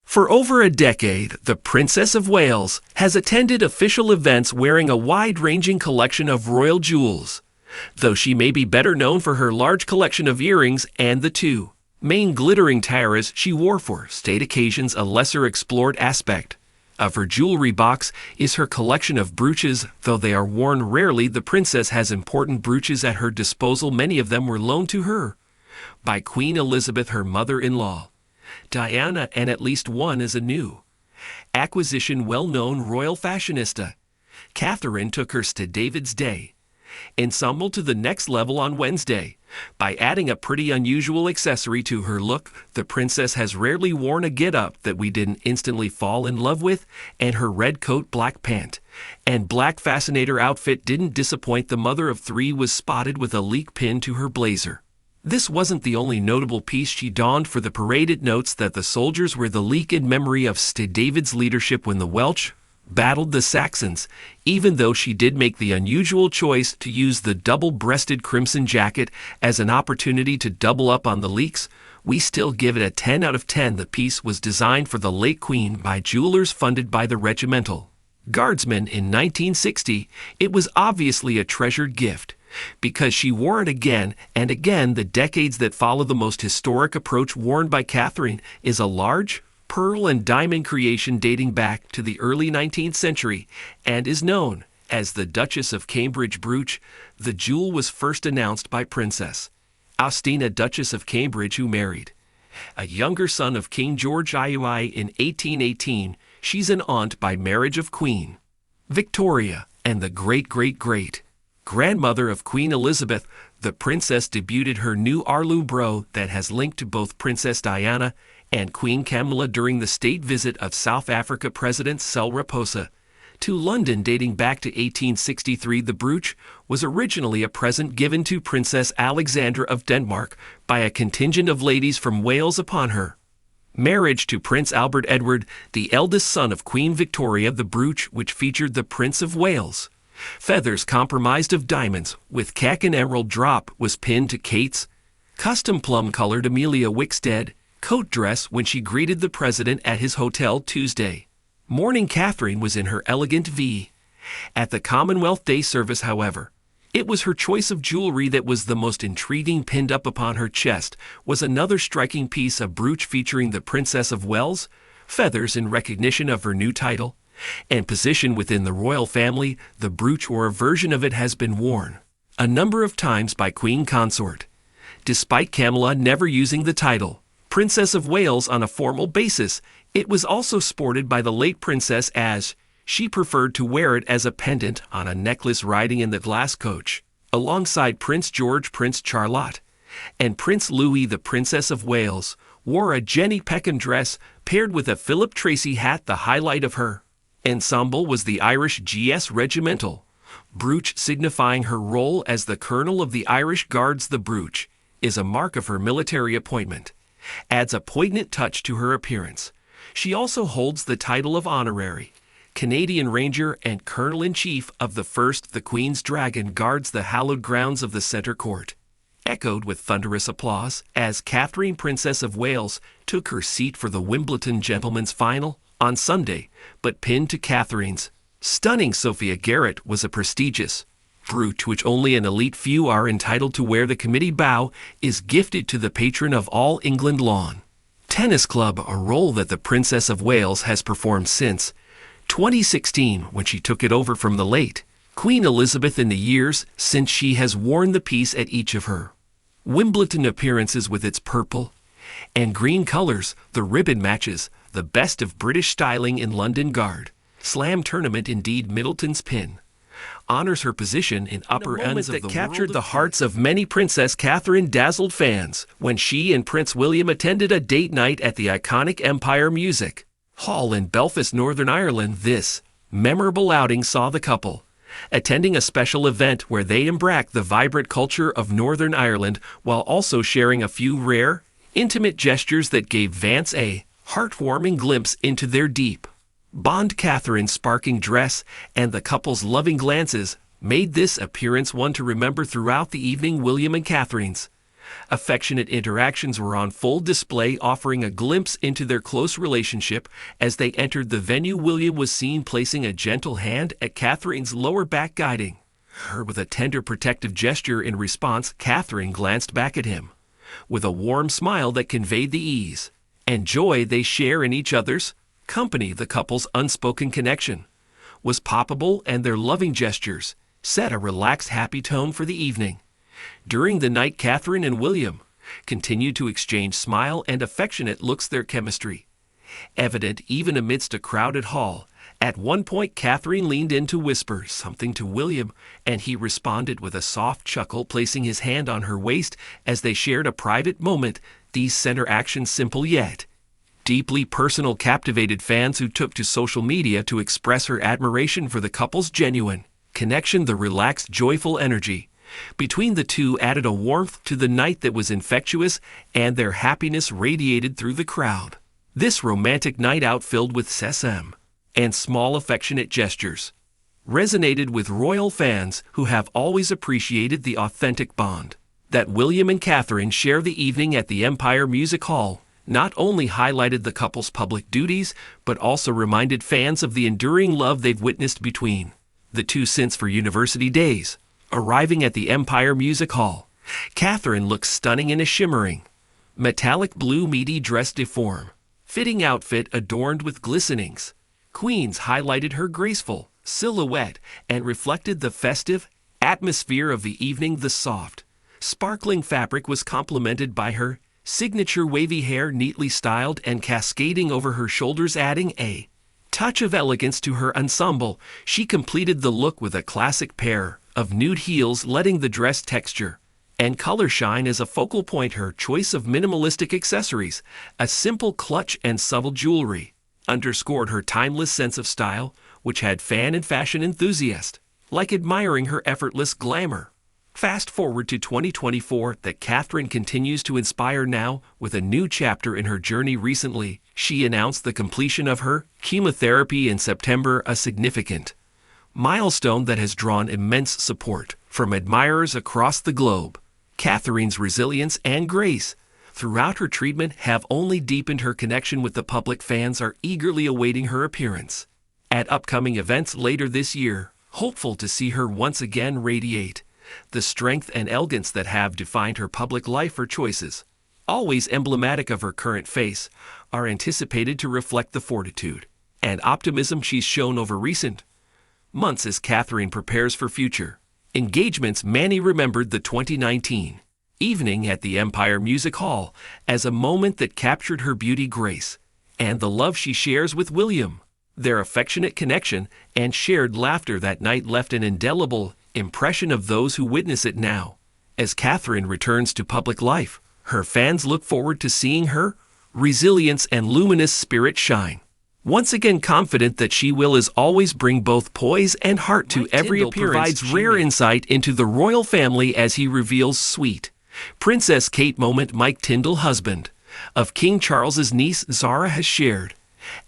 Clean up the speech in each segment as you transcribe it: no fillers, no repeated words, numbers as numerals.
For over a decade, the Princess of Wales has attended official events wearing a wide-ranging collection of royal jewels, though she may be better known for her large collection of earrings and the two main glittering tiaras she wore for state occasions. A lesser explored aspect of her jewelry box is her collection of brooches. Though they are worn rarely, the princess has important brooches at her disposal. Many of them were loaned to her by Queen Elizabeth, her mother-in-law, Diana, and at least one is a new acquisition. Well-known royal fashionista Catherine took her St. David's Day ensemble to the next level on Wednesday by adding a pretty unusual accessory to her look. The princess has rarely worn a get-up that we didn't instantly fall in love with, and her red coat, black pant, and black fascinator outfit didn't disappoint. The mother of three was spotted with a leek pin to her blazer. This wasn't the only notable piece she donned for the parade. It notes that the soldiers wear the leek in memory of St. David's leadership when the Welsh battled the Saxons. Even though she did make the unusual choice to use the double-breasted crimson jacket as an opportunity to double up on the leeks, we still give it a 10 out of 10. The piece was designed for the late Queen by jewelers funded by the Regimental Guardsmen in 1960. It was obviously a treasured gift, because she wore it again and again the decades that follow. The most historic approach worn by Catherine is a large pearl and diamond creation dating back to the early 19th century and is known as the Duchess of Cambridge brooch. The jewel was first announced by Princess Austina, Duchess of Cambridge, who married a younger son of King George III in 1818. She's an aunt by marriage of Queen Victoria and the great-great-great grandmother of Queen Elizabeth. The princess debuted her new heirloom bro that has linked to both Princess Diana and Queen Camilla during the state visit of South Africa President Cyril Ramaphosa to London dating back to 1863. The brooch was originally a present given to Princess Alexandra of Denmark by a contingent of ladies from Wales upon her marriage to Prince Albert Edward, the eldest son of Queen Victoria. The brooch, which featured the Prince of Wales feathers comprised of diamonds with khaki and emerald drop, was pinned to Kate's custom plum-colored Amelia Wickstead coat dress when she greeted the president at his hotel Tuesday morning. Catherine was in her elegant V at the Commonwealth Day service. However, it was her choice of jewelry that was the most intriguing. Pinned up upon her chest was another striking piece, a brooch featuring the Princess of Wales feathers in recognition of her new title and position within the royal family. The brooch, or a version of it, has been worn a number of times by Queen Consort, despite Camilla never using the title Princess of Wales on a formal basis. It was also sported by the late princess, as she preferred to wear it as a pendant on a necklace riding in the glass coach alongside Prince George, Princecharlotte, and Prince Louis. The Princess of Wales wore a Jenny Peckham dress paired with a Philip Tracy hat. The highlight of her ensemble was the Irish GS Regimental brooch, signifying her role as the Colonel of the Irish Guards. The brooch is a mark of her military appointment, adds a poignant touch to her appearance. She also holds the title of Honorary Canadian Ranger and Colonel-in-Chief of the 1st. The Queen's Dragon guards the hallowed grounds of the Centre Court, echoed with thunderous applause as Catherine, Princess of Wales, took her seat for the Wimbledon Gentlemen's Final on Sunday. But pinned to Catherine's stunning Sophia Garrett was a prestigious brooch which only an elite few are entitled to wear. The committee bow is gifted to the patron of All England Lawn Tennis Club, a role that the Princess of Wales has performed since 2016 when she took it over from the late Queen Elizabeth. In the years since, she has worn the piece at each of her Wimbledon appearances with its purple and green colors. The ribbon matches the best of British styling in London Guard Slam tournament. Indeed, Middleton's pin honors her position in upper ends of the world. That captured the hearts of many. Princess Catherine dazzled fans when she and Prince William attended a date night at the iconic Empire Music Hall in Belfast, Northern Ireland. This memorable outing saw the couple attending a special event where they embraced the vibrant culture of Northern Ireland while also sharing a few rare, intimate gestures that gave Vance a heartwarming glimpse into their deep bond. Catherine's sparkling dress and the couple's loving glances made this appearance one to remember throughout the evening. William and Catherine's Affectionate interactions were on full display, offering a glimpse into their close relationship. As they entered the venue, William was seen placing a gentle hand at Catherine's lower back, guiding her with a tender protective gesture. In response, Catherine glanced back at him with a warm smile that conveyed the ease and joy they share in each other's company. The couple's unspoken connection was palpable, and their loving gestures set a relaxed, happy tone for the evening. During the night, Catherine and William continued to exchange smile and affectionate looks, their chemistry evident even amidst a crowded hall. At one point, Catherine leaned in to whisper something to William, and he responded with a soft chuckle, placing his hand on her waist as they shared a private moment. These center actions, simple yet deeply personal, captivated fans who took to social media to express her admiration for the couple's genuine connection. The relaxed, joyful energy between the two added a warmth to the night that was infectious, and their happiness radiated through the crowd. This romantic night out, filled with sesame and small affectionate gestures, resonated with royal fans who have always appreciated the authentic bond that William and Catherine share. The evening at the Empire Music Hall not only highlighted the couple's public duties, but also reminded fans of the enduring love they've witnessed between the two since for university days. Arriving at the Empire Music Hall, Catherine looked stunning in a shimmering, metallic blue midi dress de forme fitting outfit adorned with glistenings. Queens highlighted her graceful silhouette and reflected the festive atmosphere of the evening. The soft, sparkling fabric was complemented by her signature wavy hair, neatly styled and cascading over her shoulders, adding a touch of elegance to her ensemble. She completed the look with a classic pair of nude heels, letting the dress texture and color shine as a focal point. Her choice of minimalistic accessories, a simple clutch and subtle jewelry, underscored her timeless sense of style, which had fan and fashion enthusiasts like admiring her effortless glamour. Fast forward to 2024, that Catherine continues to inspire now with a new chapter in her journey. Recently, she announced the completion of her chemotherapy in September, a significant milestone that has drawn immense support from admirers across the globe. Catherine's resilience and grace throughout her treatment have only deepened her connection with the public. Fans are eagerly awaiting her appearance at upcoming events later this year, hopeful to see her once again radiate the strength and elegance that have defined her public life. Her choices, always emblematic of her current face, are anticipated to reflect the fortitude and optimism she's shown over recent months as Catherine prepares for future engagements. Many remembered the 2019 evening at the Empire Music Hall as a moment that captured her beauty, grace, and the love she shares with William. Their affectionate connection and shared laughter that night left an indelible impression of those who witness it. Now, as Catherine returns to public life, her fans look forward to seeing her resilience and luminous spirit shine once again, confident that she will as always bring both poise and heart to every appearance. Provides rare insight into the royal family as he reveals sweet Princess Kate moment. Mike Tyndall, husband of King Charles's niece Zara, has shared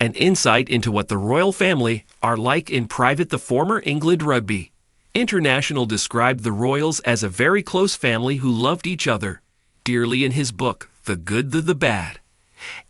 an insight into what the royal family are like in private. The former England rugby international described the royals as a very close family who loved each other dearly in his book, The Good, the Bad,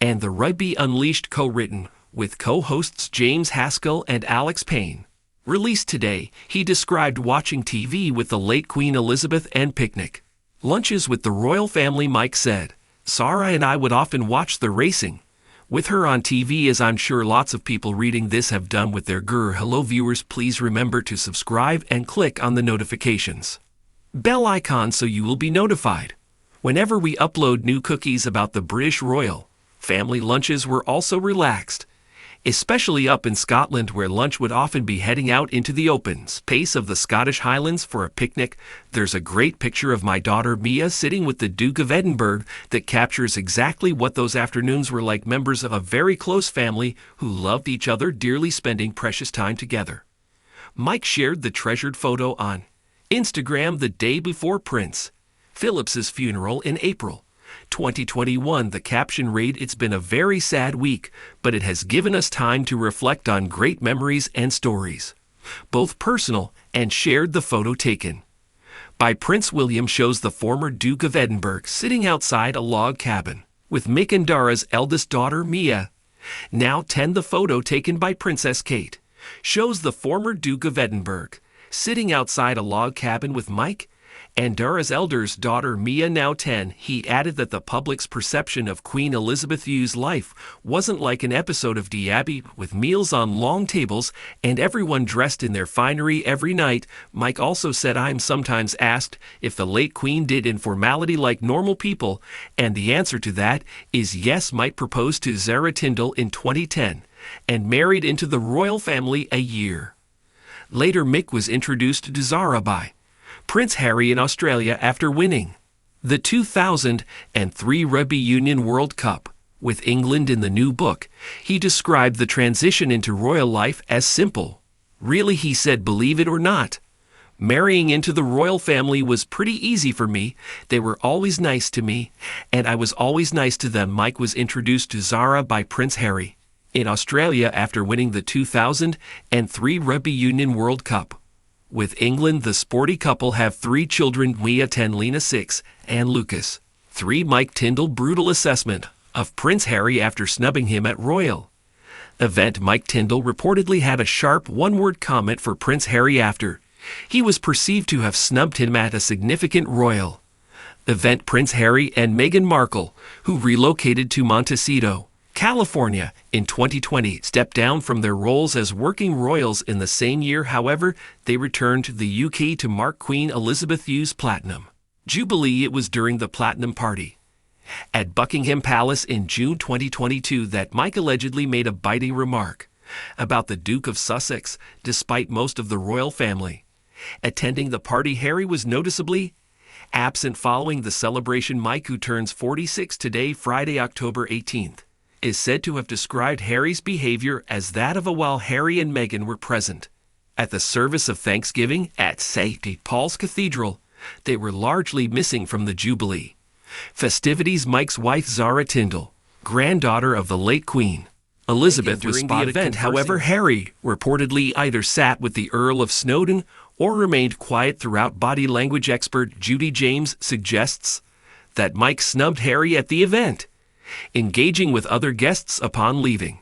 and the Rugby Unleashed, co-written with co-hosts James Haskell and Alex Payne. Released today, he described watching TV with the late Queen Elizabeth and picnic lunches with the royal family. Mike said, "Zara and I would often watch the racing with her on TV, as I'm sure lots of people reading this have done with their grr." Hello viewers, please remember to subscribe and click on the notifications bell icon so you will be notified whenever we upload new cookies about the British royal family. Lunches were also relaxed, especially up in Scotland, where lunch would often be heading out into the open space of the Scottish Highlands for a picnic. There's a great picture of my daughter Mia sitting with the Duke of Edinburgh that captures exactly what those afternoons were like. Members of a very close family who loved each other dearly, spending precious time together. Mike shared the treasured photo on Instagram the day before Prince Philip's funeral in April 2021. The caption read, "It's been a very sad week, but it has given us time to reflect on great memories and stories, both personal and shared." The photo, taken by Prince William shows the former Duke of Edinburgh sitting outside a log cabin with Mick and Dara's eldest daughter Mia. Now 10, the photo taken by Princess Kate shows the former Duke of Edinburgh sitting outside a log cabin with Mike and Dara's eldest daughter Mia. Now 10, he added that the public's perception of Queen Elizabeth II's life wasn't like an episode of The Abbey with meals on long tables and everyone dressed in their finery every night. Mike also said, "I'm sometimes asked if the late Queen did informality like normal people, and the answer to that is yes." Mike proposed to Zara Tindall in 2010 and married into the royal family a year later. Mick was introduced to Zara by Prince Harry in Australia after winning the 2003 Rugby Union World Cup with England. In the new book, he described the transition into royal life as simple. "Really," he said, "believe it or not, marrying into the royal family was pretty easy for me. They were always nice to me, and I was always nice to them." Mike was introduced to Zara by Prince Harry in Australia after winning the 2003 Rugby Union World Cup with England. The sporty couple have 3 children, Mia 10, Lena 6, and Lucas 3. Mike Tindall brutal assessment of Prince Harry after snubbing him at royal event. Mike Tindall reportedly had a sharp one-word comment for Prince Harry after he was perceived to have snubbed him at a significant royal event. Prince Harry and Meghan Markle, who relocated to Montecito, California in 2020, stepped down from their roles as working royals in the same year. However, they returned to the UK to mark Queen Elizabeth II's Platinum Jubilee. It was during the Platinum Party at Buckingham Palace in June 2022 that Mike allegedly made a biting remark about the Duke of Sussex. Despite most of the royal family attending the party, Harry was noticeably absent following the celebration. Mike, who turns 46 today, Friday, October 18th, is said to have described Harry's behavior as that of a while Harry and Meghan were present at the service of Thanksgiving at St. Paul's Cathedral, they were largely missing from the Jubilee festivities. Mike's wife Zara Tindall, granddaughter of the late Queen Elizabeth, was spotted the event. However, Harry reportedly either sat with the Earl of Snowdon or remained quiet throughout. Body language expert Judy James suggests that Mike snubbed Harry at the event, engaging with other guests upon leaving.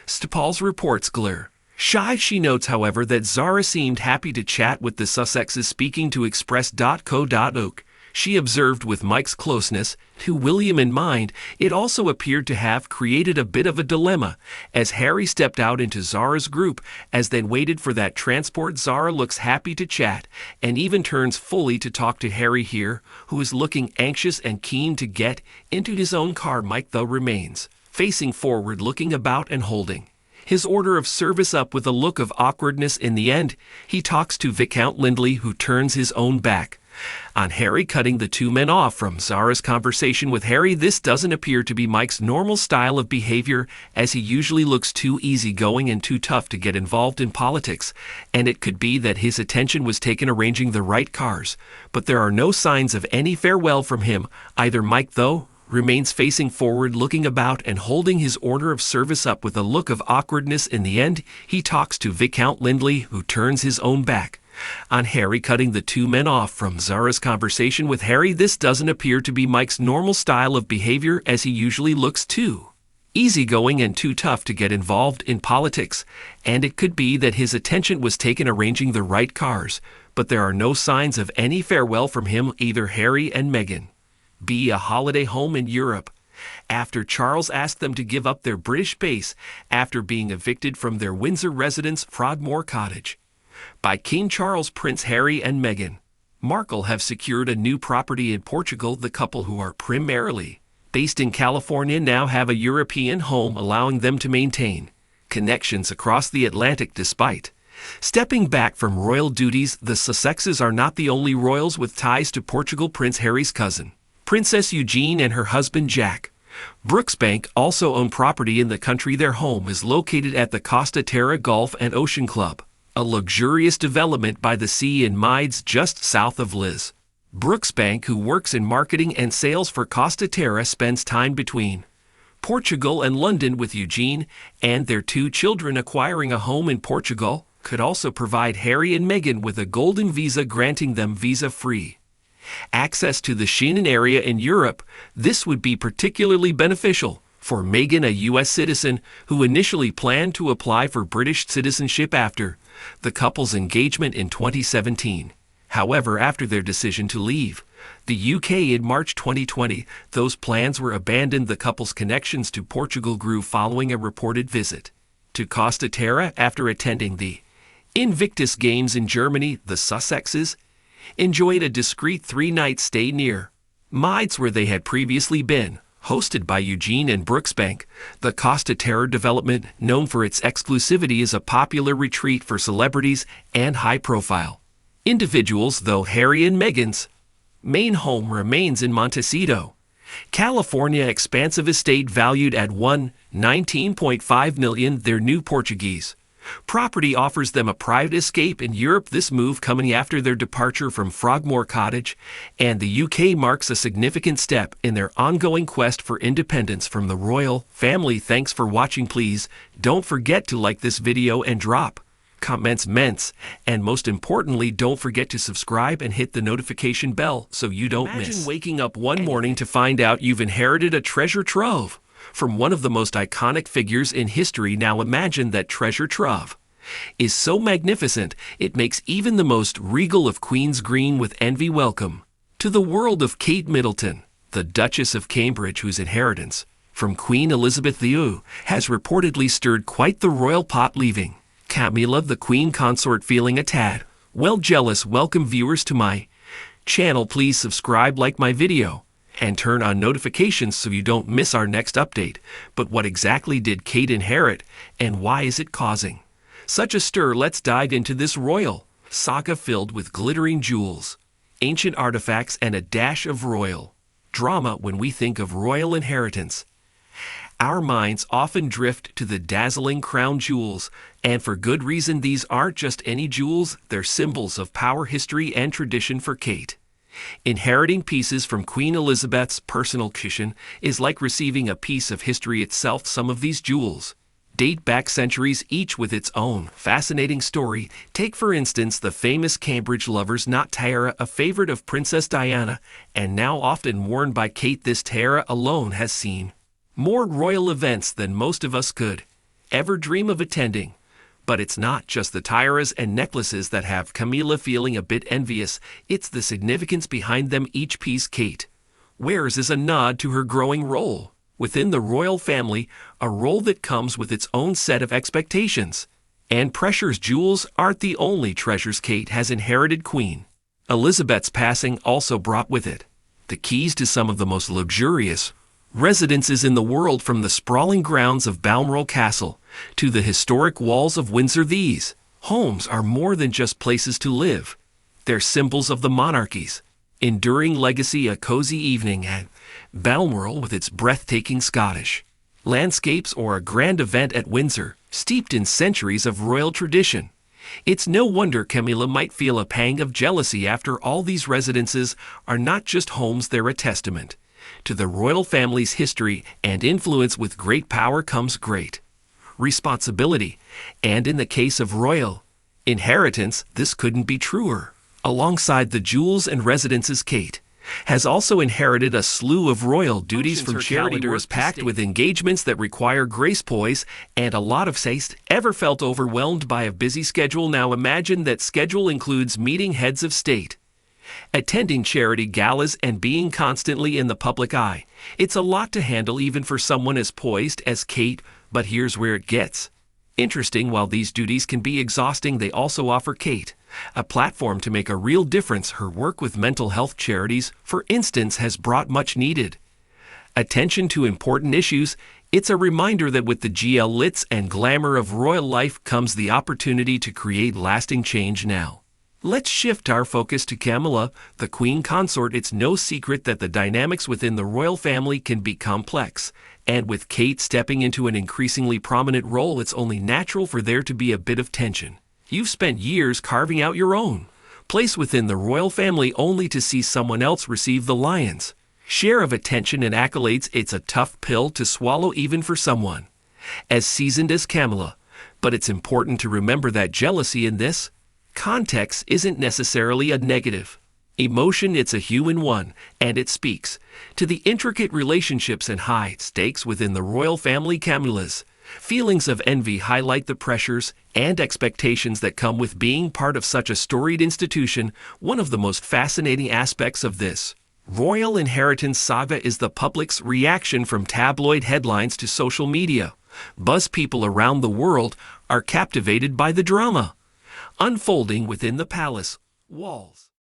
St. Paul's reports glare shy. She notes, however, that Zara seemed happy to chat with the Sussexes. Speaking to Express.co.uk, she observed, with Mike's closeness to William in mind, it also appeared to have created a bit of a dilemma as Harry stepped out into Zara's group as they waited for that transport. Zara looks happy to chat and even turns fully to talk to Harry here, who is looking anxious and keen to get into his own car. Mike, though, remains facing forward, looking about and holding his order of service up with a look of awkwardness. In the end, he talks to Viscount Lindley, who turns his own back on Harry, cutting the 2 men off from Zara's conversation with Harry. This doesn't appear to be Mike's normal style of behavior, as he usually looks too easygoing and too tough to get involved in politics, and it could be that his attention was taken arranging the right cars, but there are no signs of any farewell from him either. Mike, though, remains facing forward, looking about and holding his order of service up with a look of awkwardness. In the end, he talks to Viscount Lindley, who turns his own back on Harry, cutting the 2 men off from Zara's conversation with Harry. This doesn't appear to be Mike's normal style of behavior, as he usually looks too easygoing and too tough to get involved in politics, and it could be that his attention was taken arranging the right cars, but there are no signs of any farewell from him either. Harry and Meghan be a holiday home in Europe after Charles asked them to give up their British base after being evicted from their Windsor residence, Frogmore Cottage, by King Charles. Prince Harry and Meghan Markle have secured a new property in Portugal. The couple, who are primarily based in California, now have a European home, allowing them to maintain connections across the Atlantic despite stepping back from royal duties. The Sussexes are not the only royals with ties to Portugal. Prince Harry's cousin, Princess Eugenie, and her husband Jack Brooksbank also own property in the country. Their home is located at the Costa Terra Golf and Ocean Club, a luxurious development by the sea in Mides, just south of Liz. Brooksbank, who works in marketing and sales for Costa Terra, spends time between Portugal and London with Eugene and their 2 children. Acquiring a home in Portugal could also provide Harry and Meghan with a golden visa, granting them visa-free access to the Schengen area in Europe. This would be particularly beneficial for Meghan, a U.S. citizen who initially planned to apply for British citizenship after the couple's engagement in 2017. However, after their decision to leave the UK in March 2020, those plans were abandoned. The couple's connections to Portugal grew following a reported visit to Costa Terra after attending the Invictus Games in Germany. The Sussexes enjoyed a discreet 3-night stay near Mides, where they had previously been hosted by Eugene and Brooksbank. The Costa Terra development, known for its exclusivity, is a popular retreat for celebrities and high-profile individuals, though Harry and Meghan's main home remains in Montecito, California. Expansive estate valued at $19.5 million. Their new Portuguese property offers them a private escape in Europe, this move coming after their departure from Frogmore Cottage, and the UK marks a significant step in their ongoing quest for independence from the royal family. Thanks for watching. Please don't forget to like this video and drop comments, and most importantly, don't forget to subscribe and hit the notification bell so you don't miss. Imagine waking up one morning to find out you've inherited a treasure trove from one of the most iconic figures in history. Now imagine that treasure trove is so magnificent it makes even the most regal of queens green with envy. Welcome to the world of Kate Middleton, the Duchess of Cambridge, whose inheritance from Queen Elizabeth II has reportedly stirred quite the royal pot, leaving Camilla, the queen consort, feeling a tad, well, jealous. Welcome viewers to my channel. Please subscribe, like my video, and turn on notifications so you don't miss our next update. But what exactly did Kate inherit, and why is it causing such a stir? Let's dive into this royal saga filled with glittering jewels, ancient artifacts, and a dash of royal drama. When we think of royal inheritance, our minds often drift to the dazzling crown jewels, and for good reason. These aren't just any jewels, they're symbols of power, history, and tradition. For Kate, inheriting pieces from Queen Elizabeth's personal cushion is like receiving a piece of history itself. Some of these jewels date back centuries, each with its own fascinating story. Take, for instance, the famous Cambridge lover's knot tiara, a favorite of Princess Diana, and now often worn by Kate. This tiara alone has seen more royal events than most of us could ever dream of attending. But it's not just the tiaras and necklaces that have Camilla feeling a bit envious, it's the significance behind them. Each piece Kate wears is a nod to her growing role within the royal family, a role that comes with its own set of expectations and pressures. Jewels aren't the only treasures Kate has inherited. Queen Elizabeth's passing also brought with it the keys to some of the most luxurious residences in the world, from the sprawling grounds of Balmoral Castle to the historic walls of Windsor. These homes are more than just places to live. They're symbols of the monarchy's enduring legacy. A cozy evening at Balmoral with its breathtaking Scottish landscapes, or a grand event at Windsor steeped in centuries of royal tradition. It's no wonder Camilla might feel a pang of jealousy. After all, these residences are not just homes, they're a testament to the royal family's history and influence. With great power comes great responsibility, and in the case of royal inheritance, this couldn't be truer. Alongside the jewels and residences, Kate has also inherited a slew of royal duties from charity. Calendar is packed with engagements that require grace, poise, and a lot of haste. Ever felt overwhelmed by a busy schedule? Now imagine that schedule includes meeting heads of state, attending charity galas, and being constantly in the public eye. It's a lot to handle, even for someone as poised as Kate. But here's where it gets interesting. While these duties can be exhausting, they also offer Kate a platform to make a real difference. Her work with mental health charities, for instance, has brought much needed attention to important issues. It's a reminder that with the glitz and glamour of royal life comes the opportunity to create lasting change. Now, let's shift our focus to Camilla, the queen consort. It's no secret that the dynamics within the royal family can be complex, and with Kate stepping into an increasingly prominent role, it's only natural for there to be a bit of tension. You've spent years carving out your own place within the royal family, only to see someone else receive the lion's share of attention and accolades. It's a tough pill to swallow, even for someone as seasoned as Camilla. But it's important to remember that jealousy in this context isn't necessarily a negative emotion. It's a human one, and it speaks to the intricate relationships and high stakes within the royal family Camillas. Feelings of envy highlight the pressures and expectations that come with being part of such a storied institution. One of the most fascinating aspects of this royal inheritance saga is the public's reaction, from tabloid headlines to social media. Buzz people around the world are captivated by the drama unfolding within the palace walls.